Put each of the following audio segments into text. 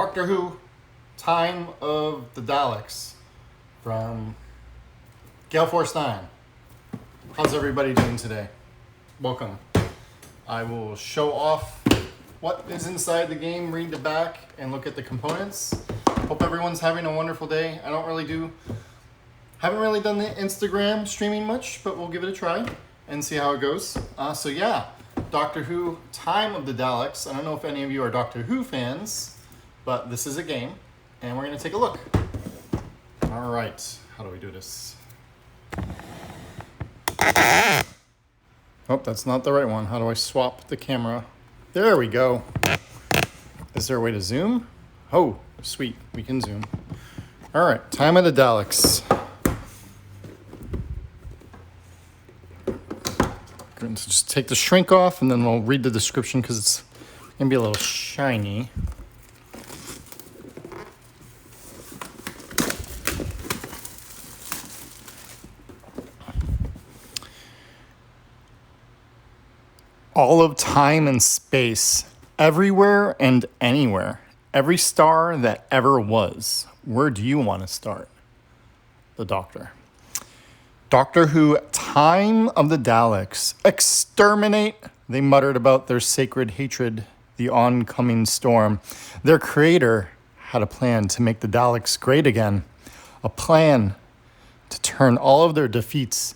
Doctor Who, Time of the Daleks from Gale Force 9. How's everybody doing today? Welcome. I will show off what is inside the game, read the back, and look at the components. Hope everyone's having a wonderful day. Haven't really done the Instagram streaming much, but we'll give it a try and see how it goes. So yeah, Doctor Who, Time of the Daleks. I don't know if any of you are Doctor Who fans, but this is a game, and we're gonna take a look. All right, how do we do this? Oh, that's not the right one. How do I swap the camera? There we go. Is there a way to zoom? Oh, sweet, we can zoom. All right, Time of the Daleks. Going to just take the shrink off, and then we'll read the description because it's gonna be a little shiny. All of time and space, everywhere and anywhere, every star that ever was. Where do you want to start? The Doctor. Doctor Who, Time of the Daleks. Exterminate, they muttered about their sacred hatred, the oncoming storm. Their creator had a plan to make the Daleks great again. A plan to turn all of their defeats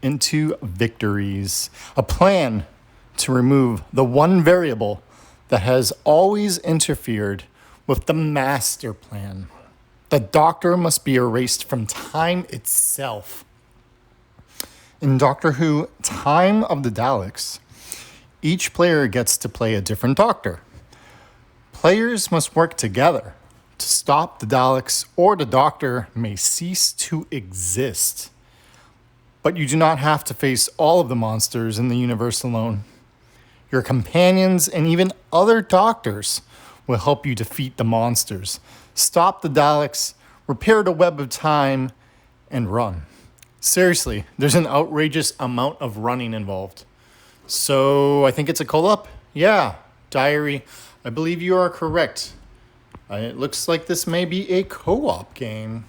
into victories. A plan to remove the one variable that has always interfered with the master plan. The Doctor must be erased from time itself. In Doctor Who, Time of the Daleks, each player gets to play a different Doctor. Players must work together to stop the Daleks, or the Doctor may cease to exist. But you do not have to face all of the monsters in the universe alone. Your companions and even other Doctors will help you defeat the monsters, stop the Daleks, repair the web of time, and run. Seriously, there's an outrageous amount of running involved. So I think it's a co-op? Yeah, Diary. I believe you are correct. It looks like this may be a co-op game.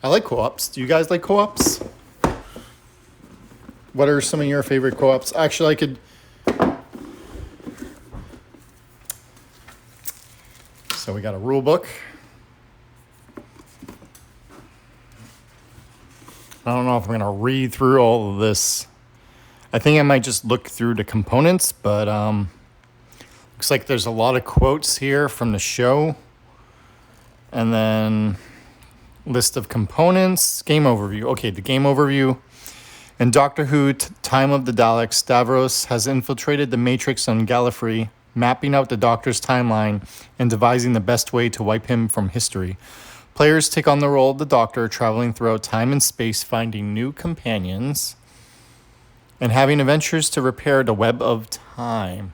I like co-ops. Do you guys like co-ops? What are some of your favorite co-ops? Actually, I could... So we got a rule book. I don't know if I'm going to read through all of this. I think I might just look through the components, but looks like there's a lot of quotes here from the show. And then list of components, game overview. Okay, the game overview. In Doctor Who, Time of the Daleks, Davros has infiltrated the Matrix on Gallifrey, mapping out the Doctor's timeline and devising the best way to wipe him from history. Players take on the role of the Doctor, traveling throughout time and space, finding new companions, and having adventures to repair the web of time.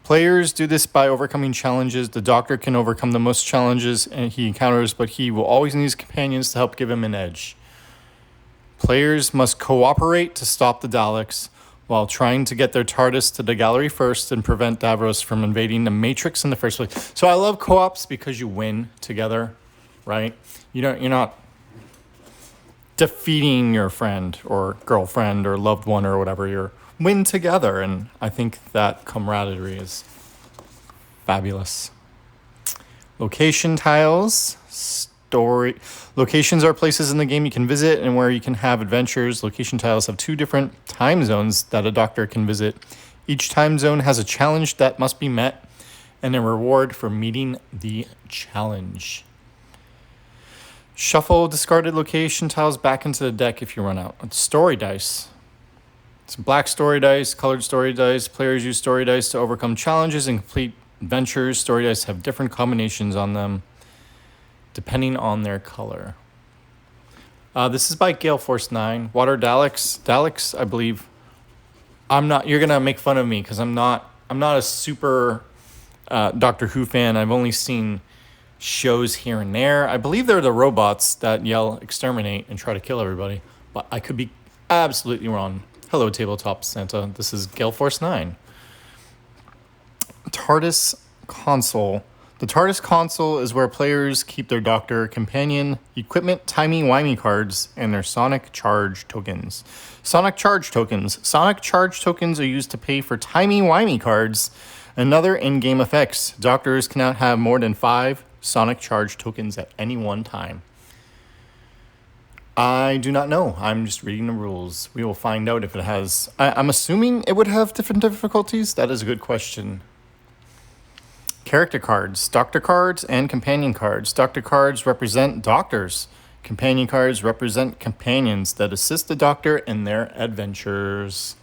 Players do this by overcoming challenges. The Doctor can overcome the most challenges he encounters, but he will always need his companions to help give him an edge. Players must cooperate to stop the Daleks while trying to get their TARDIS to the gallery first and prevent Davros from invading the Matrix in the first place. So I love co-ops because you win together, right? You're not defeating your friend or girlfriend or loved one or whatever. You're win together, and I think that camaraderie is fabulous. Location tiles, story. Locations are places in the game you can visit and where you can have adventures. Location tiles have 2 different time zones that a Doctor can visit. Each time zone has a challenge that must be met and a reward for meeting the challenge. Shuffle discarded location tiles back into the deck if you run out. Story dice. Some black story dice, colored story dice. Players use story dice to overcome challenges and complete adventures. Story dice have different combinations on them depending on their color. This is by Gale Force 9. Water Daleks. Daleks, I believe. You're going to make fun of me because I'm not a super Doctor Who fan. I've only seen shows here and there. I believe they're the robots that yell exterminate and try to kill everybody, but I could be absolutely wrong. Hello, Tabletop Santa. This is Gale Force 9. TARDIS console. The TARDIS console is where players keep their Doctor, companion, equipment, timey-wimey cards, and their Sonic Charge tokens. Sonic Charge tokens. Sonic Charge tokens are used to pay for timey-wimey cards and other in-game effects. Doctors cannot have more than 5 Sonic Charge tokens at any one time. I do not know. I'm just reading the rules. We will find out if it has... I'm assuming it would have different difficulties. That is a good question. Character cards, Doctor cards, and companion cards. Doctor cards represent doctors. Companion cards represent companions that assist the Doctor in their adventures.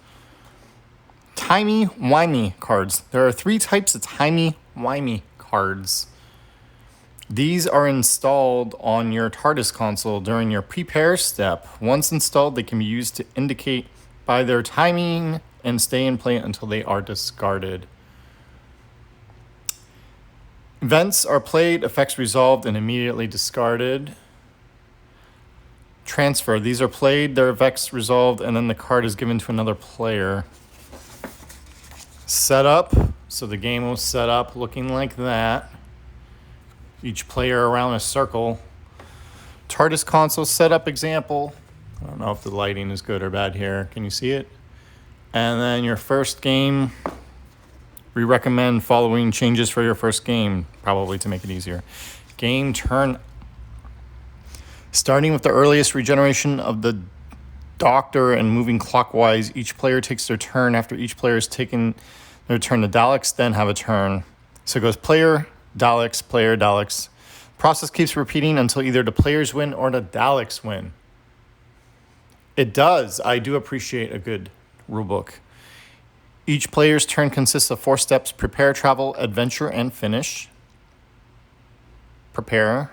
Timey-wimey cards. There are 3 types of timey-wimey cards. These are installed on your TARDIS console during your prepare step. Once installed, they can be used to indicate by their timing and stay in play until they are discarded. Events are played, effects resolved, and immediately discarded. Transfer. These are played, their effects resolved, and then the card is given to another player. Setup. So the game will set up looking like that. Each player around a circle. TARDIS console setup example. I don't know if the lighting is good or bad here. Can you see it? And then your first game. We recommend following changes for your first game, probably to make it easier. Game turn. Starting with the earliest regeneration of the Doctor and moving clockwise, each player takes their turn. After each player has taken their turn, the Daleks then have a turn. So it goes player, Daleks, player, Daleks. Process keeps repeating until either the players win or the Daleks win. It does. I do appreciate a good rulebook. Each player's turn consists of 4 steps: prepare, travel, adventure, and finish. Prepare.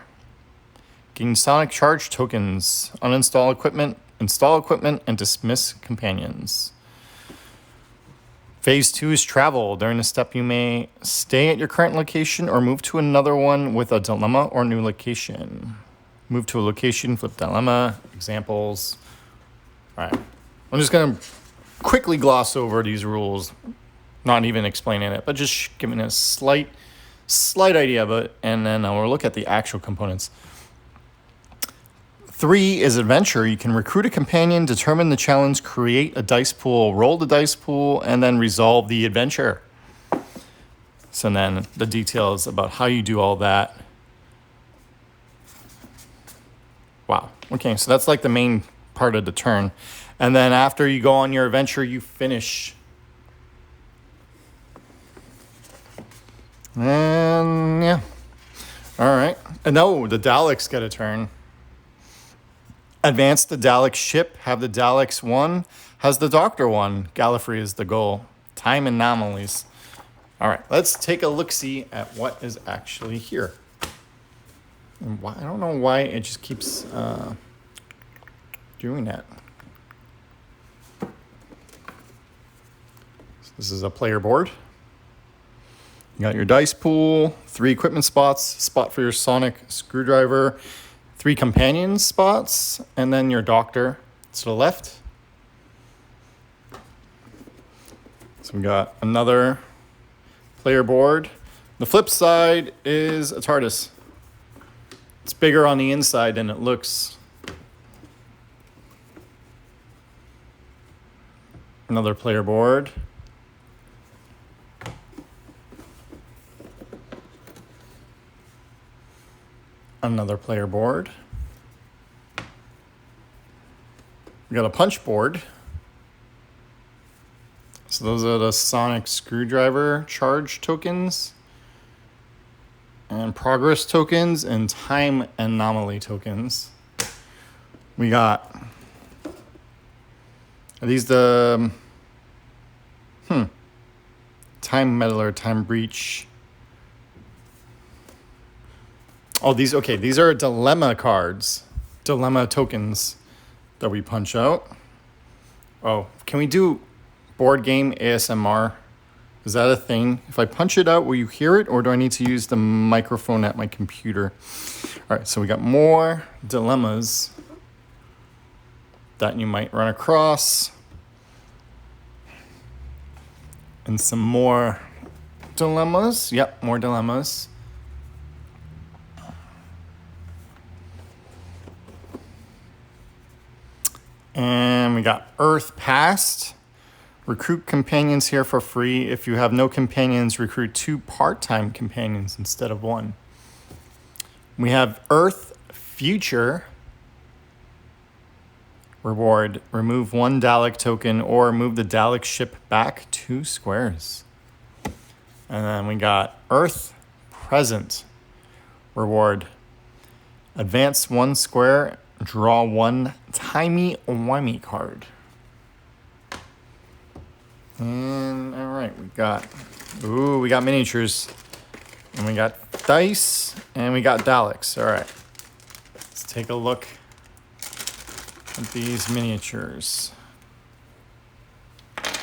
Gain Sonic Charge tokens. Uninstall equipment, install equipment, and dismiss companions. Phase 2 is travel. During this step, you may stay at your current location or move to another one with a dilemma or new location. Move to a location, flip dilemma, examples. All right. I'm just going to quickly gloss over these rules, not even explaining it, but just giving a slight idea. And then we'll look at the actual components. 3 is adventure. You can recruit a companion, determine the challenge, create a dice pool, roll the dice pool, and then resolve the adventure. So then the details about how you do all that. Wow. Okay, so that's like the main part of the turn. And then after you go on your adventure, you finish. And yeah. All right. And no, the Daleks get a turn. Advance the Dalek ship. Have the Daleks won. Has the Doctor won. Gallifrey is the goal. Time anomalies. All right. Let's take a look-see at what is actually here. And why, I don't know why it just keeps doing that. This is a player board. You got your dice pool, 3 equipment spots, spot for your sonic screwdriver, 3 companion spots, and then your Doctor to the left. So we got another player board. The flip side is a TARDIS. It's bigger on the inside than it looks. Another player board. Another player board. We got a punch board. So those are the sonic screwdriver charge tokens, and progress tokens, and time anomaly tokens. We got, are these the time meddler, time breach? Oh, these are dilemma cards, dilemma tokens that we punch out. Oh, can we do board game ASMR? Is that a thing? If I punch it out, will you hear it, or do I need to use the microphone at my computer? All right, so we got more dilemmas that you might run across, and some more dilemmas. Yep, more dilemmas. And we got Earth Past. Recruit companions here for free. If you have no companions, recruit 2 part-time companions instead of 1. We have Earth Future. Reward, remove 1 Dalek token or move the Dalek ship back 2 squares. And then we got Earth Present. Reward, advance 1 square, draw 1 timey-wimey card. And all right, we got miniatures, and we got dice, and we got Daleks. All right, let's take a look at these miniatures. I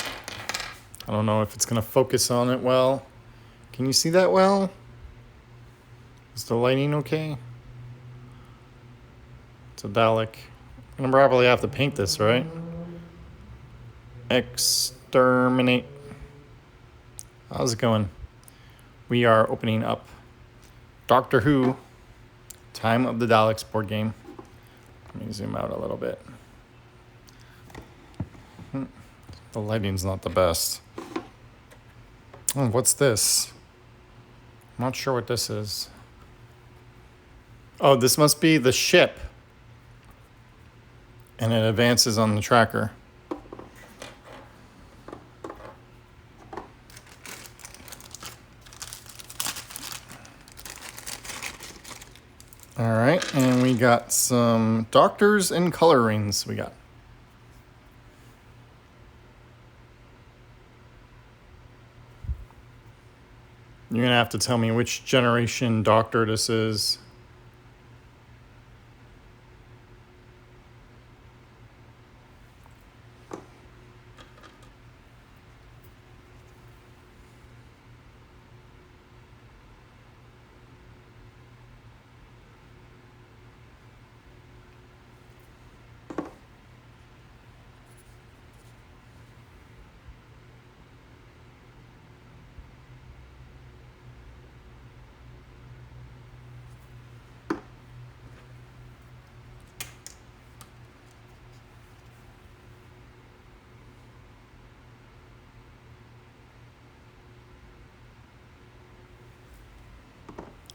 don't know if it's gonna focus on it well. Can you see that well? Is the lighting okay? It's a Dalek. I'm gonna probably have to paint this, right? Exterminate. How's it going? We are opening up Doctor Who, Time of the Daleks board game. Let me zoom out a little bit. The lighting's not the best. Oh, what's this? I'm not sure what this is. Oh, this must be the ship. And it advances on the tracker. All right, and we got some doctors and colorings we got. You're gonna have to tell me which generation doctor this is.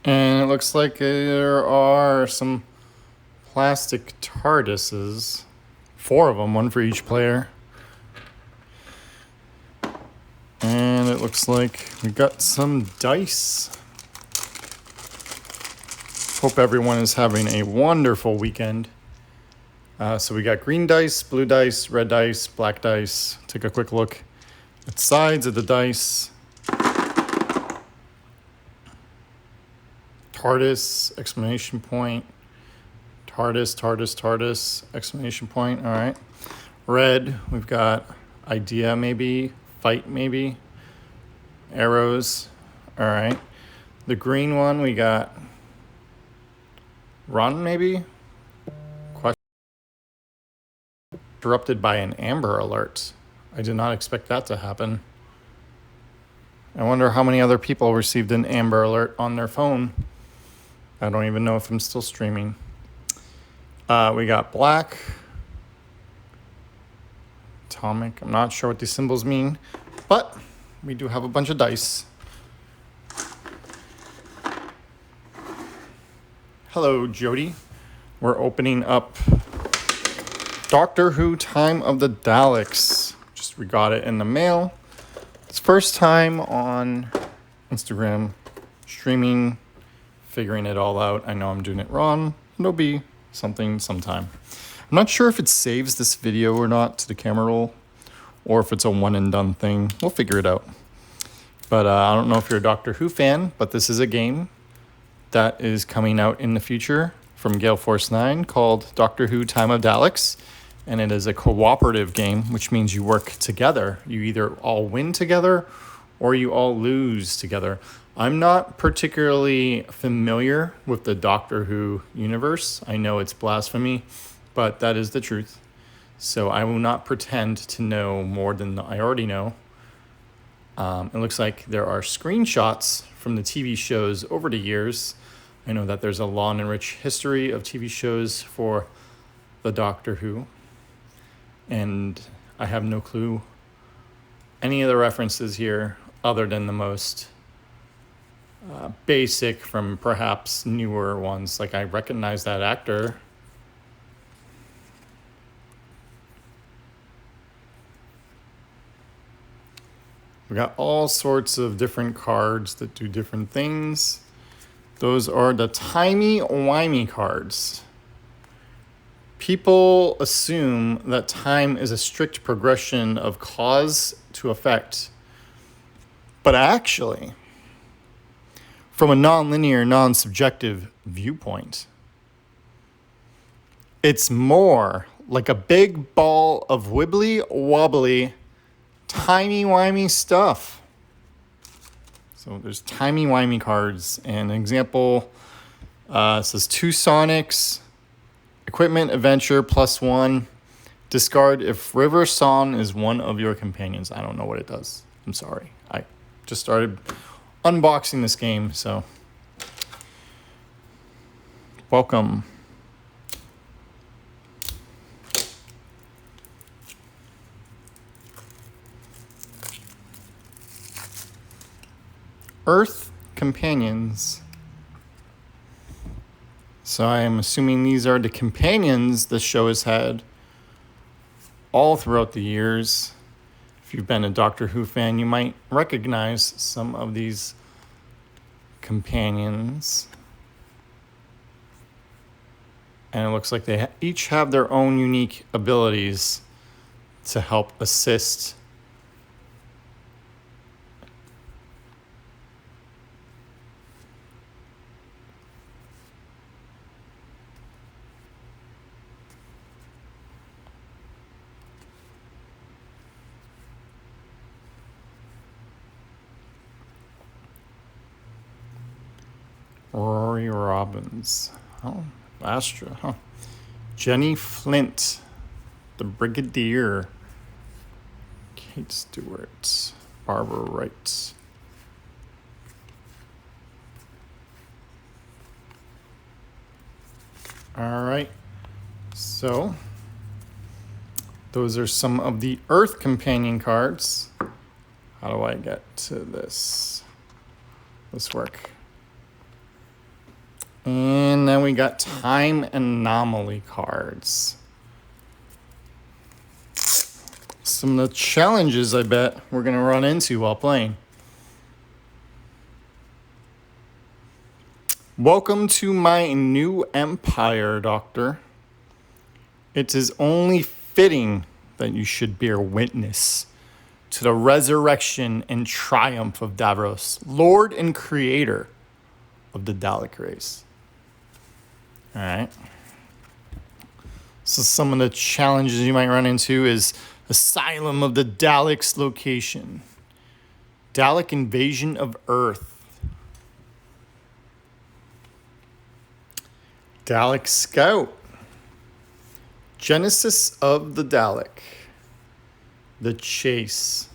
And it looks like there are some plastic TARDISes. 4 of them, 1 for each player. And it looks like we got some dice. Hope everyone is having a wonderful weekend. So we got green dice, blue dice, red dice, black dice. Take a quick look at sides of the dice. TARDIS, exclamation point. TARDIS, TARDIS, TARDIS, exclamation point. All right. Red, we've got idea maybe, fight maybe, arrows. All right. The green one, we got run maybe. Question. Interrupted by an Amber Alert. I did not expect that to happen. I wonder how many other people received an Amber Alert on their phone. I don't even know if I'm still streaming. We got black. Atomic. I'm not sure what these symbols mean, but we do have a bunch of dice. Hello, Jody. We're opening up Doctor Who, Time of the Daleks. We got it in the mail. It's first time on Instagram streaming, figuring it all out. I know I'm doing it wrong. It'll be something sometime. I'm not sure if it saves this video or not to the camera roll, or if it's a one and done thing. We'll figure it out. But I don't know if you're a Doctor Who fan, but this is a game that is coming out in the future from Gale Force 9 called Doctor Who, Time of Daleks. And it is a cooperative game, which means you work together. You either all win together or you all lose together. I'm not particularly familiar with the Doctor Who universe. I know it's blasphemy, but that is the truth. So I will not pretend to know more than I already know. It looks like there are screenshots from the TV shows over the years. I know that there's a long and rich history of TV shows for the Doctor Who. And I have no clue any of the references here other than the most basic from perhaps newer ones. Like I recognize that actor. We got all sorts of different cards that do different things. Those are the timey-wimey cards. People assume that time is a strict progression of cause to effect. But actually, from a non-linear, non-subjective viewpoint, it's more like a big ball of wibbly-wobbly, timey-wimey stuff. So there's timey-wimey cards. And an example says 2 Sonics, equipment adventure +1. Discard if River Song is one of your companions. I don't know what it does. I'm sorry. I just started unboxing this game, so welcome. Earth companions. So I am assuming these are the companions the show has had all throughout the years. If you've been a Doctor Who fan, you might recognize some of these companions. And it looks like they each have their own unique abilities to help assist Rory Robbins. Oh, Astra, huh? Jenny Flint, the Brigadier. Kate Stewart, Barbara Wright. All right, so those are some of the Earth companion cards. How do I get to this? This work. And then we got time anomaly cards. Some of the challenges I bet we're going to run into while playing. Welcome to my new empire, Doctor. It is only fitting that you should bear witness to the resurrection and triumph of Davros, Lord and Creator of the Dalek race. All right. So some of the challenges you might run into is Asylum of the Daleks location, Dalek invasion of Earth, Dalek Scout, Genesis of the Dalek, The Chase,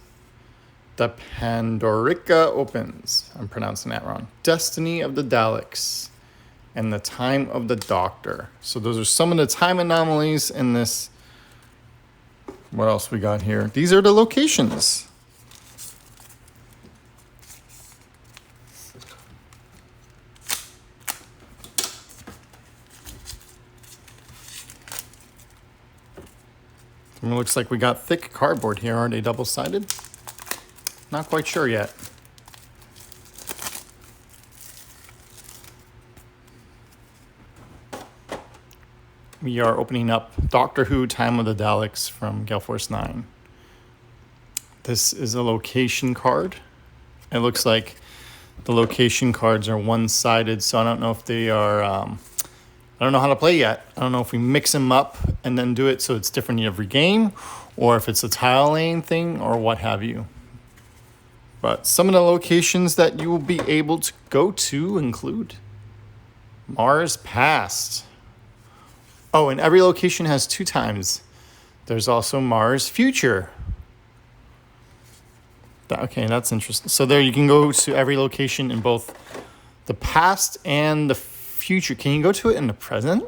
The Pandorica Opens, I'm pronouncing that wrong, Destiny of the Daleks, and The Time of the Doctor. So those are some of the time anomalies in this. What else we got here? These are the locations. It looks like we got thick cardboard here. Are they double-sided? Not quite sure yet. We are opening up Doctor Who Time of the Daleks from Gale Force 9. This is a location card. It looks like the location cards are one-sided, so I don't know if they are... I don't know how to play yet. I don't know if we mix them up and then do it so it's different in every game, or if it's a tile laying thing, or what have you. But some of the locations that you will be able to go to include Mars Past. Oh, and every location has 2 times. There's also Mars Future. Okay, that's interesting. So there you can go to every location in both the past and the future. Can you go to it in the present?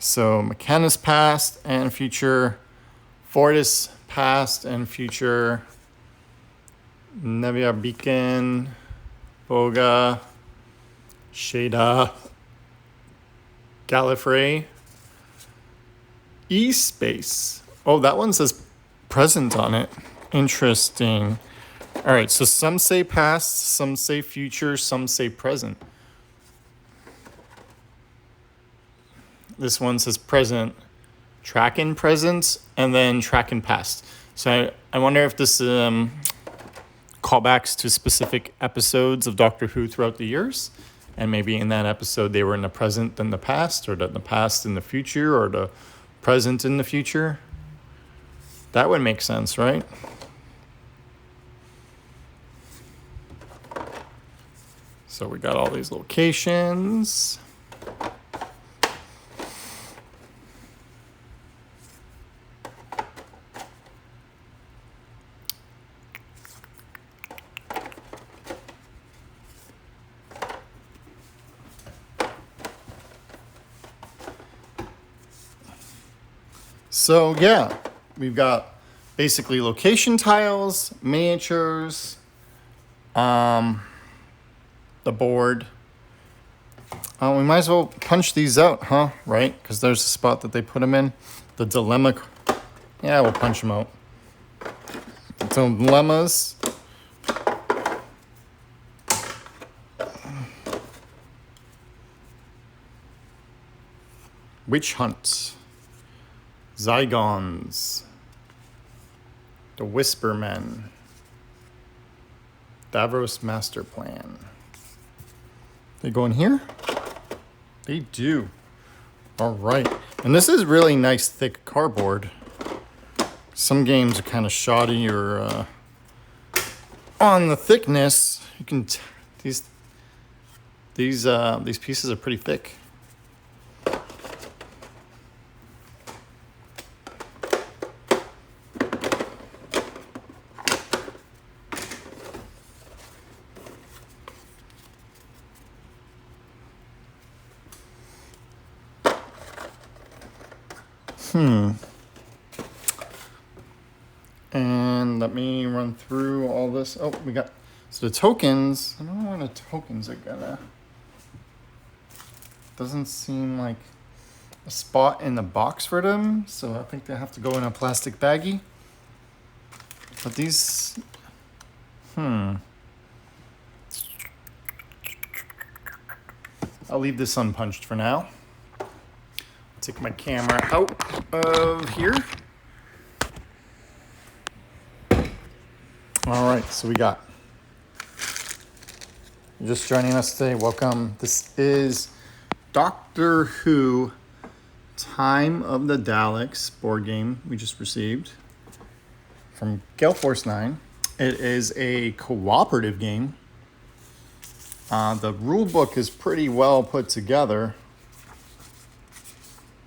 So Mechanis past and future, Fortis past and future, Nevia Beacon, Boga, Shada, Gallifrey, E-Space. Oh, that one says present on it. Interesting. All right, so some say past, some say future, some say present. This one says present, track in present, and then track in past. So I wonder if this callbacks to specific episodes of Doctor Who throughout the years. And maybe in that episode they were in the present and the past, or the past in the future, or the present in the future. That would make sense, right? So we got all these locations. So yeah, we've got basically location tiles, miniatures, the board. We might as well punch these out, huh? Right? Because there's a spot that they put them in. The dilemma. Yeah, we'll punch them out. Dilemmas. Witch Hunt. Zygons. The Whispermen. Davros Master Plan. They go in here? They do. All right. And this is really nice, thick cardboard. Some games are kind of shoddy or on the thickness. You can these pieces are pretty thick. And let me run through all this. Oh, we got, so the tokens, I don't know where the tokens are gonna, doesn't seem like a spot in the box for them. So I think they have to go in a plastic baggie. But these, I'll leave this unpunched for now. Take my camera out of here. All right, so we got, you're just joining us today, welcome. This is Doctor Who Time of the Daleks board game we just received from Gale Force 9. It is a cooperative game. The rule book is pretty well put together.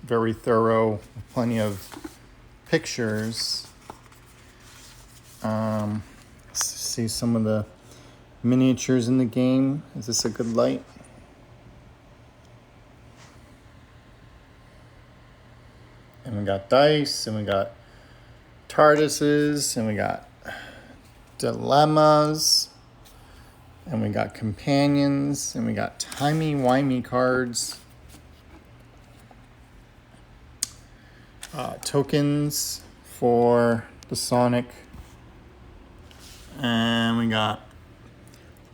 Very thorough, plenty of pictures. See some of the miniatures in the game. Is this a good light? And we got dice, and we got TARDISes, and we got dilemmas, and we got companions, and we got timey-wimey cards. Tokens for the Sonic. And we got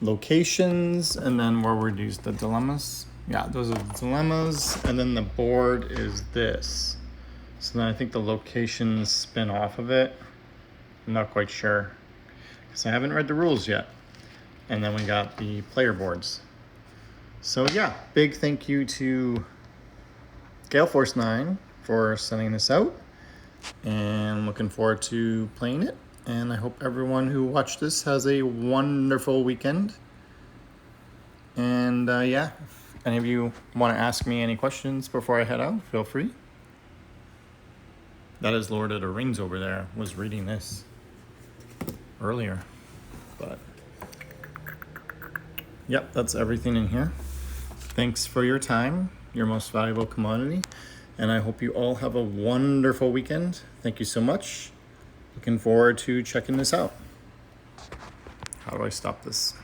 locations, and then where would use the dilemmas. Yeah, those are the dilemmas, and then the board is this. So then I think the locations spin off of it. I'm not quite sure, because I haven't read the rules yet. And then we got the player boards. So yeah, big thank you to Gale Force 9 for sending this out. And looking forward to playing it. And I hope everyone who watched this has a wonderful weekend. And yeah, if any of you want to ask me any questions before I head out, feel free. That is Lord of the Rings over there, was reading this earlier. But yep, that's everything in here. Thanks for your time, your most valuable commodity. And I hope you all have a wonderful weekend. Thank you so much. Looking forward to checking this out. How do I stop this?